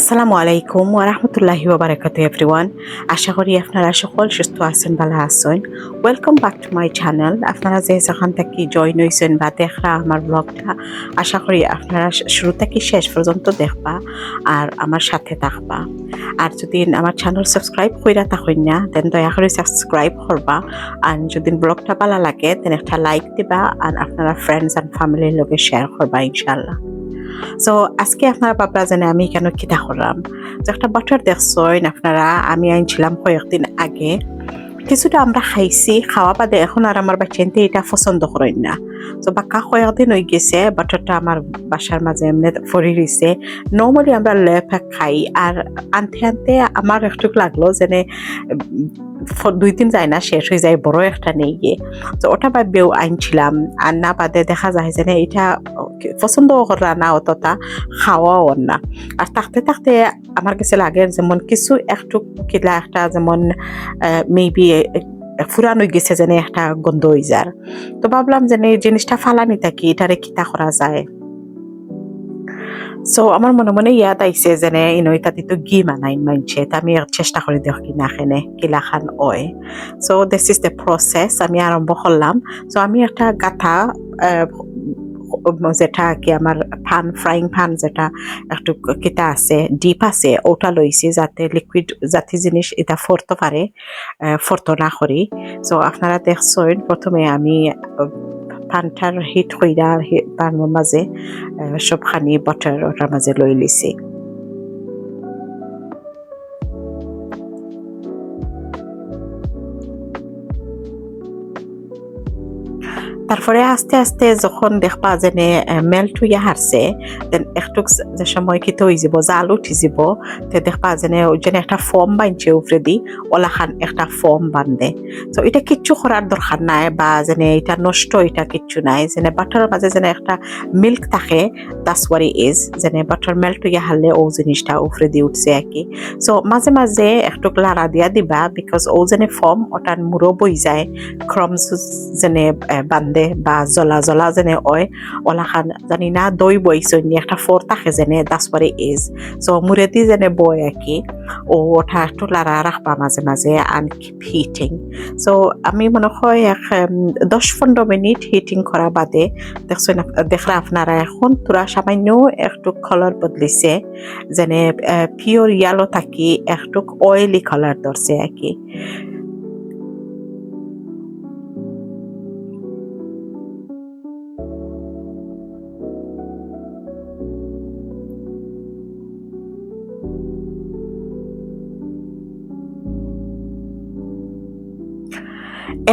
আসসালামু আলাইকুম ওয়া রাহমাতুল্লাহি ওয়া বারাকাতুহু এভরিওয়ান। আশা করি আপনারা সকল সুস্থ আছেন, ভালো আছেন। Welcome back to my channel. আপনারা যে যেখান থেকে জয়েন হয়েছেন বা দেখরা আমার ব্লগটা, আশা করি আপনারা শুরু থেকে শেষ পর্যন্ত দেখবা আর আমার সাথে থাকবা। আর যদি আমার চ্যানেল সাবস্ক্রাইব কইরা থাকেন না, দেন দয়া করে সাবস্ক্রাইব করবা। আর যদি ব্লগটা ভালো লাগে দেন একটা লাইক দিবা আর আপনারা ফ্রেন্ডস অ্যান্ড ফ্যামিলির লগে শেয়ার করবা ইনশাআল্লাহ। সো আজকে আপনারা ভাবরা জানে আমি কেন খিদা করলাম, যে একটা বাটার দেখছেন আপনারা, আমি আনছিলাম কয়েকদিন আগে। কিছুটা আমরা খাইছি, খাওয়া বাদে এখন আর আমার বাচ্চাতে এটা পছন্দ করেন না। তো বাক্কা কয়েকদিন হয়ে গেছে বাটারটা আমার বাসার মাঝে এমনি ফরি রয়েছে। নর্মালি আমরা লেপা খাই, আর আনতে আনতে আমার একটু লাগলো যেন 2-3 যায় না, শেষ হয়ে যায়, বড় একটা নেই গিয়ে। তো ওটা ভাবেও আনছিলাম, আর না বাদে দেখা যায় যে এটা পছন্দও করা না অতটা, খাওয়াও না। আর থাকতে থাকতে আমার কাছে লাগে যেমন কিছু একটু কিলা একটা যেমন মেবি ফুরান হয়ে গেছে, যেন একটা গন্ধ হয়ে যায়। তো ভাবলাম যে এই জিনিসটা ফালানি থাকি, এটারে কিতা করা যায়। সো আমার মনে মনে ইয়াদ আইছে যে ইতাতে তো ঘি মানাই মানছে, তা আমি চেষ্টা করে দেখি না খেনে কিলা খান ওই। So this is the process, আমি আরম্ভ করলাম। সো আমি একটা গাথা যেটা কি আমার ফ্রাইং প্যান যেটা একটু কিতা আছে, ডিপ আছে, ওটা লইছি যাতে লিকুইড জাতীয় জিনিস এটা ফরতে পারে, ফরতো না করি। সো আপনারা দেখছেন প্রথমে আমি পানটার হিট কইরা পানের মাঝে সবখানি বাটার ওটার মাঝে লই লিছি। তারপরে আস্তে আস্তে যখন দেখবা যে মেল্ট হইয়া হারছে, দেন একটু যে সময় কিতে হয়ে যাব, জাল উঠি যাব, তে দেখবা যে ওই জন্য একটা ফর্ম বানছে উপরে দি, ওলাখান একটা ফর্ম বান্ধে। তো এটা কিচ্ছু করার দরকার নাই, বা যেনে এটা নষ্ট, এটা কিচ্ছু নাই। যেনে বাটারের মাঝে যেন একটা মিল্ক থাকে, দ্যাটস হোয়াট ইট ইজ। যেনে বাটার মেল্ট হইয়া হারলে ও জিনিসটা উপরে দিয়ে উঠছে আর কি। সো মাঝে মাঝে একটু লাড়া দিয়া দিবা, বিকজ ও যেনে ফর্ম ওটার মুড়ো বই যায়, ক্রমস যেনে বান্ধে বা জ্বলা জ্বলা যেনে হয়, ওলাখান জানি না দই বইছে একটা ফোর থাকে যেনে, that's what it is. So মুরেদি যেনে বই আর কি, ও ওটা একটু লাড়া রাখবা মাঝে মাঝে, and keep heating. সো আমি মনে হয় 10-15 মিনিট হিটিং করা বাদে দেখছেন, দেখলে আপনারা এখন তোরা সামান্য একটু কালার বদলিছে, যেনে পিওর ইয়ালো থাকি একটু অয়েলি কালার ধরছে আর কি।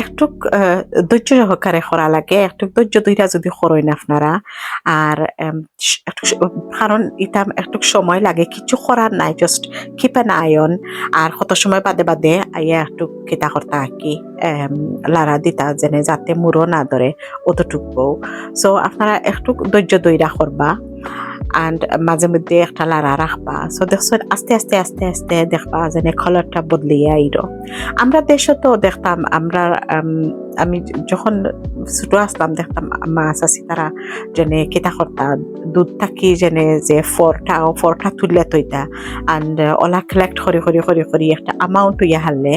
একটু ধৈর্য সহকারে করা লাগে, একটু ধৈর্য ধইরা যদি করেন আপনারা। আর একটু কারণ এটা একটু সময় লাগে, কিছু করার নাই, just keep an eye on. আর কত সময় বাদে বাদে আইয়া একটু কিতা করতা কি লাড়া দিতা, যেনে যাতে মুড়ো না ধরে অতটুকু। সো আপনারা একটু ধৈর্য ধইরা করবা, and মাঝে মধ্যে একটা লাড়া রাখবা। সো দেখছো আস্তে আস্তে আস্তে আস্তে দেখবা যেন কালারটা বদলিয়ে আইলো। আমরা দেশে তো দেখতাম, আমরা আমি যখন ছোট আসলাম দেখতাম মা চাচি তারা যেনে কিতা করতা, দুধ থাকি যেনে যে ফরটা তুললে তৈতা, and ওলা কালেক্ট করি একটা অ্যামাউন্ট হইয়া হারলে,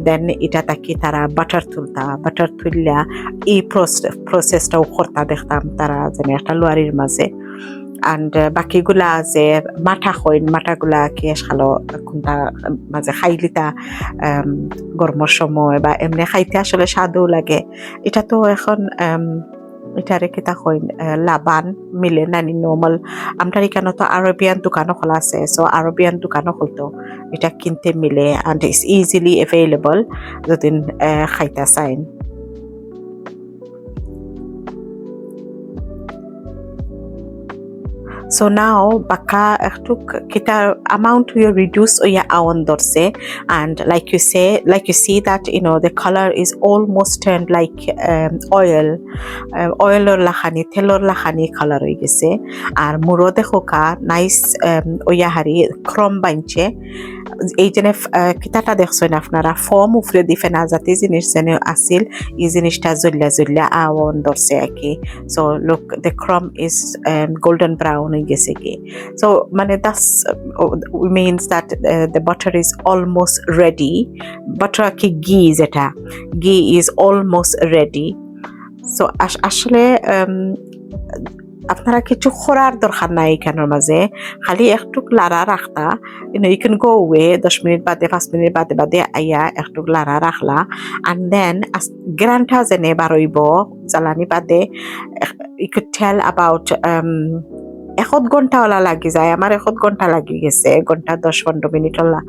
দেন এটা তাকি তারা বাটার তুলতা, বাটার তুললা এই প্রসেসটাও করতা দেখতাম তারা যেন একটা লোয়ারির মাঝে। and বাকিগুলা যে মাঠাগুলা কেশ খালো কোনটা মাঝে খাইলিতা গরমের সময় বা এমনি খাইতে আসলে স্বাদও লাগে। এটা তো এখন এটারে কিতা কইন, লাবান মিলে নানি নর্মাল। আমরা এখানে তো আরবিয়ান দোকানও খোলা আছে, সো আরবিয়ান দোকানও খুলতো, এটা কিনতে মিলে, and it's easily available যদি খাইতে চাইন। So now baka একটু kita amount you reduce oya awan dorse, and like you see that the color is almost turned like oil or lahani telor lahani color হয়ে গেছে। আর মুরো দেখো কা nice ওয়া হারি ক্রম বানছে, এই যেন কিতাটা দেখছেন আপনারা ফর্ম উফরে দি ফেনা জাতি জিনিস যেন আসিল এই জিনিসটা জ্বলিয়া জ্বলিয়া আওয়ান ধরছে আর কি সো লুক দ্য ক্রম ইজ গোল্ডেন ব্রাউন হয়ে গেছে কি সো মানে that's means that the butter is almost ready butter কি ঘি যেটা ঘি ইজ অলমোস্ট রেডি সো আসলে আপনারা কিছু করার দরকার নাই এখানের মাঝে খালি একটু লাড়া রাখতা you can go way 10 minute বাদে 5 মিনিট বাদে বাদে আইয়া একটু লাড়া রাখলা and then গ্রানটা যেনে বারইব জ্বালানি বাদে you could tell about 1 ঘন্টা ওলা লাগি যায় আমার 1 ঘন্টা লাগি গেছে ঘন্টা 10-15 মিনিট ওলা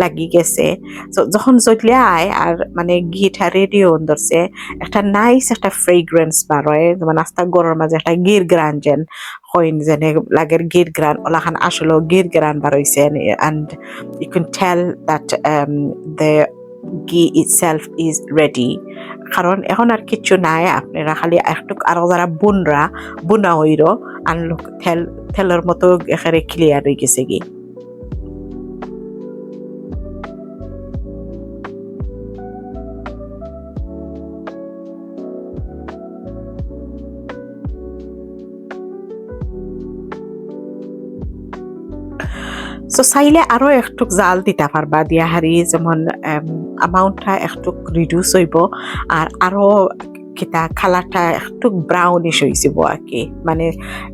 লাগি গেছে সো যখন জ্বলিয়া আয় আর মানে ঘিটা রেডি হন ধরছে একটা নাইস একটা ফ্রেগ্রেন্স বার হয় যেমন আস্তা গরমের মাঝে একটা গির গ্রান যেন হইন যেনে লাগের গির গ্রান ওলাখান আসলে গির গ্রান বার হইছে and you can tell that the ghee itself is ready কারণ এখন আর কিছু নাই আপনারা খালি একটু আরো যারা বুনা হইর আনলো তেলের মতো এখানে ক্লিয়ার হয়ে গেছে কি সো চাইলে আরো একটু জাল দিতে পারবা দিয়া হারি যেমন অ্যামাউন্টটা একটু রিডিউস হইব আর আরো কিতা কালারটা একটু ব্রাউনিশ হয়েছিল আর কি মানে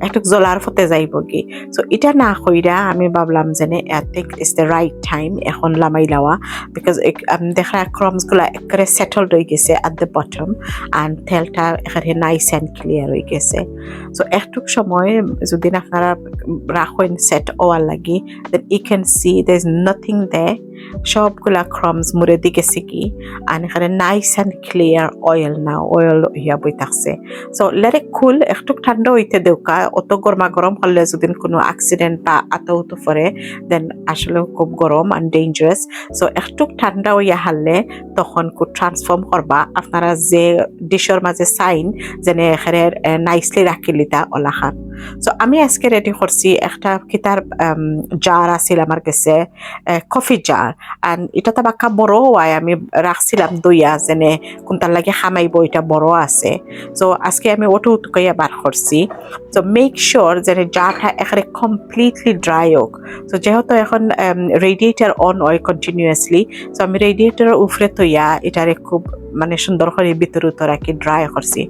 একটু জলার ফতে যাইব কি সো এটা না কইরা আমি ভাবলাম যে I think it's the right time এখন লামাই লাওয়া বিকজ দেখা ক্রমসগুলো একেবারে সেটলড হয়ে গেছে অ্যাট দ্য বটম অ্যান্ড তেলটা একেবারে নাইস অ্যান্ড ক্লিয়ার হয়ে গেছে সো একটু সময় যদি আপনারা রাখেন সেট হওয়ার লাগি then you can see there is nothing they সবগুলা ক্রমস মুড়ে দি গেছে কি আর এখানে নাইস অ্যান্ড ক্লিয়ার অয়েল না অয়েল ইয়া বই থাকছে সো লেরে কুল একটু ঠান্ডা হইতে দেউকা অত গরমা গরম হলে যদি কোনো অ্যাক্সিডেন্ট বা আতৌত পরে দেন আসলে খুব গরম অ্যান্ড ডেঞ্জারাস সো একটু ঠান্ডা হইয়া হারলে তখন খুব ট্রান্সফর্ম করবা আপনারা যে ডিশের মাঝে চাইন যেনে এখানে নাইসলি রাখিলিতা ওলাখান সো আমি আজকে রেডি করছি একটা কিতার জার আছিল আমার কাছে কফি জার আর এটা তো বাক্কা বড় হয় আমি রাখছিলাম দইয়া যেনে কোনটার লাগে খামাইব এটা বড় আছে সো আজকে আমি ওটো উটুকাইয়া বার করছি সো মেক শিওর যেন জারটা এখানে কমপ্লিটলি ড্রাই হোক সো যেহেতু এখন রেডিয়েটার অন হয় কন্টিনিউয়াসলি সো আমি রেডিয়েটারের উপরে তৈয়া এটারে খুব মানে সুন্দর করে ভিতরে তো রাখি ড্রাই করছি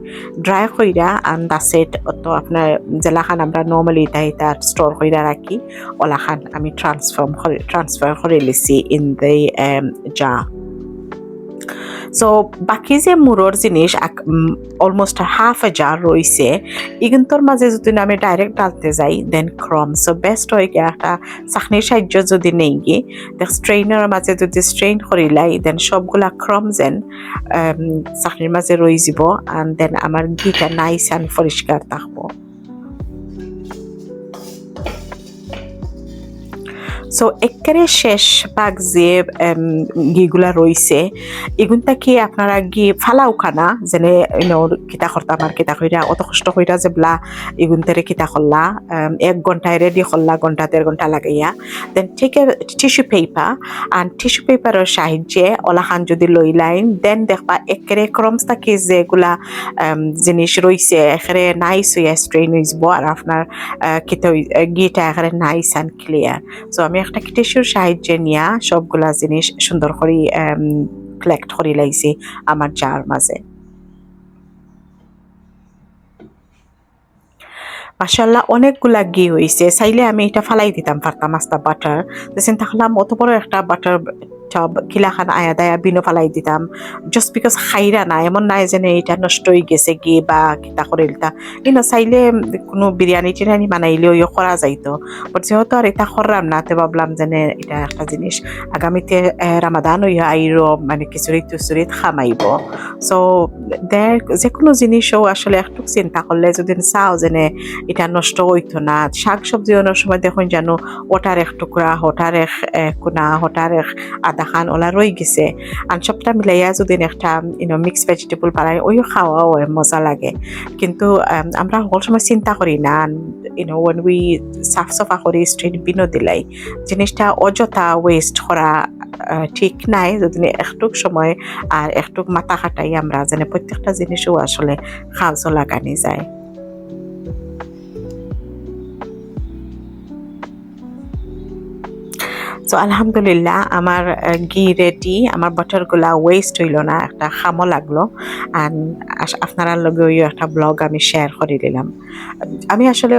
ড্রাই কইরা and that's it তো আপনার জেলাখান আমরা নর্মালি তার স্টোর কইরা রাখি ওলাখান আমি ট্রান্সফার করে লিছি ইন দ্য জার সো বাকি যে মুরোর জিনিস অলমোস্ট হাফ এ জার রয়েছে এগুলোর মাঝে যদি আমি ডাইরেক্ট ডালতে যাই দেন ক্রম সো বেস্ট হয়ে গিয়ে একটা চাকনির সাহায্য যদি নেই গিয়ে দেখ স্ট্রেইনের মাঝে যদি স্ট্রেইন করিলাই দেন সবগুলা ক্রম যেন চাকনির মাঝে রয়ে যাব আর দেন আমার ঘিটা নাইস অ্যান্ড পরিষ্কার থাকবো সো একেবারে শেষ ভাগ যে ঘিগুলা রয়েছে এগুনটা কি আপনারা ঘি ফালাও খানা যেনে কিতা করতাম আর কিতা কইরা অত কষ্ট কইরা যে বলা এগুনটারে কিতা করলা 1 ঘন্টায় রেডি করলা ঘন্টা 1.5 ঘন্টা লাগাইয়া দেন ঠিক টিস্যু পেপার আর টিস্যু পেপারের সাহায্যে ওলাখান যদি লইলাইন দেন দেখবা একেবারে ক্রমসটা কি যেগুলা জিনিস রয়েছে একেবারে নাইস হইয়া স্ট্রেন হয়ে যাব আর আপনার কিতা ঘিটা একেবারে নাইস অ্যান্ড ক্লিয়ার সো আমি একটা টিস্যুর সাহায্যে নিয়া সবগুলা জিনিস সুন্দর করে কালেক্ট করে লাইছি আমার জার মাঝে মাশাআল্লাহ অনেকগুলা ঘি হয়েছে চাইলে আমি এটা ফালাই দিতাম পারতাম আস্তা বাটার চিন্তা করলাম অত বড় একটা বাটার টব কিলাখান আয়া দায়া বিনো ফালাই দিতাম জাস্ট বিকজ খাইরা না এমন নাই যেন এটা নষ্ট হয়ে গেছে গিয়ে বা কিতা করে এটা কিন্তু চাইলে কোনো বিরিয়ানি টিরিয়ানি বানাইলেও ইয়ে করা যাইতো বাট যেহেতু আর এটা করলাম না তো ভাবলাম যেন এটা একটা জিনিস আগামীতে রামাদান হইয়া আইরো মানে খিচুড়ি টুচুড়িত খামাইব সো দেখ যে কোনো জিনিসও আসলে একটু চিন্তা করলে যদি চাও যেনে এটা নষ্ট হইতো না শাক সবজি অনেক সময় দেখুন যেন ওটার এক টুকরা হটার এক কোনা হটার এক আধা খান ওলা রয়ে গেছে আর সবটা মিলাইয়া যদি একটা মিক্স ভেজিটেবল বানাই ওইও খাওয়াও মজা লাগে কিন্তু আমরা সকল সময় চিন্তা করি না when we সাফ সাফা করি স্ট্রিট বিনো দিলাই জিনিসটা অযথা ওয়েস্ট করা ঠিক নাই যদি একটুক সময় আর একটুক মাথা খাটাই আমরা যেন প্রত্যেকটা জিনিসও আসলে কাজও লাগানি যায়। সো আলহামদুলিল্লাহ আমার ঘি রেডি, আমার বাটারগুলা ওয়েস্ট হইল না, একটা খামো লাগলো। অ্যান্ড আপনারা লগেও একটা ব্লগ আমি শেয়ার করে দিলাম। আমি আসলে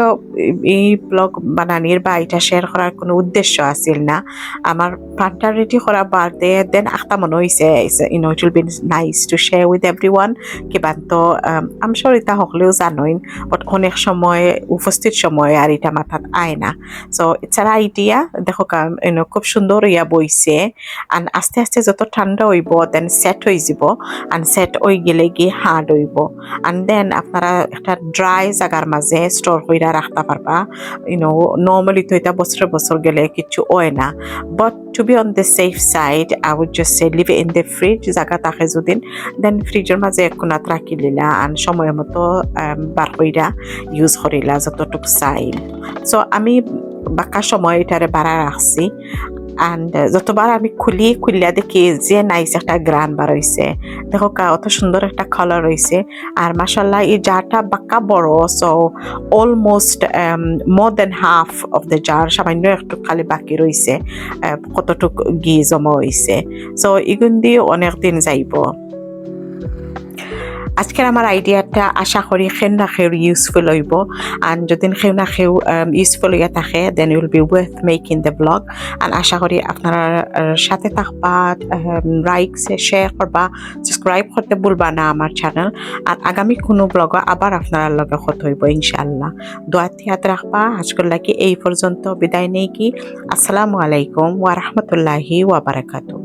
এই ব্লগ বানানির বা এটা শেয়ার করার কোনো উদ্দেশ্য আছিল না। আমার পানটা রেডি করা বাদে দেন একটা মনে হয়েছে it will be nice to share with everyone কিবান তো আম শিওর এটা সকলেও জানোইন বাট অনেক সময় উপস্থিত সময় আর এটা মাথাত আয় না। সো ইটস আর আইডিয়া দেখো খুব সুন্দর ইয়া বইছে and আস্তে আস্তে যত ঠান্ডা হইব দেন সেট হয়ে যাব and সেট হয়ে গেলে গিয়ে হার্ড হইব and দেন আপনারা একটা ড্রাই জায়গার মাঝে স্টোর কইরা রাখতে পারবা। নর্মালি তো এটা বছর বছর গেলে কিছু হয় না but to be on the safe side I would just say leave it in the fridge জায়গা থাকে যদি দেন ফ্রিজের মাঝে এক কোণাত রাখি দিলা and সময় মতো বার কইরা ইউজ করিলা যতটুকু চাইল। সো আমি বাকা সময় এটারে বাড়া রাখছি and যতবার আমি খুলিয়া দেখি যে নাইস একটা গ্রান বার হইছে দেখো অত সুন্দর একটা কালার হইছে আর মাশাআল্লাহ এই জারটা বাকা বড় so almost more than half of the jar সামান্য একটু খালি বাকি রইছে কতটুকু ঘি জমা হইছে সো এগুন দিয়ে অনেক দিন যাইব। আজকের আমার আইডিয়াটা আশা করি খেউ না খেউ ইউজফুল হইব আর যদি খেউ না খেউ ইউজফুল হইয়া থাকে then will be worth making the blog আর আশা করি আপনারা সাথে থাকবা, লাইক শেয়ার করবা, সাবস্ক্রাইব করতে ভুলবা না আমার চ্যানেল আর আগামী কোনো ব্লগ আবার আপনারা লগে কথা হইব ইনশাআল্লাহ। দোয়া ইয়াদ রাখবা। আজকের লাগি এই পর্যন্ত বিদায় নেই কি। আসসালামু আলাইকুম ওয়া রাহমাতুল্লাহি ওয়া বারাকাতুহু।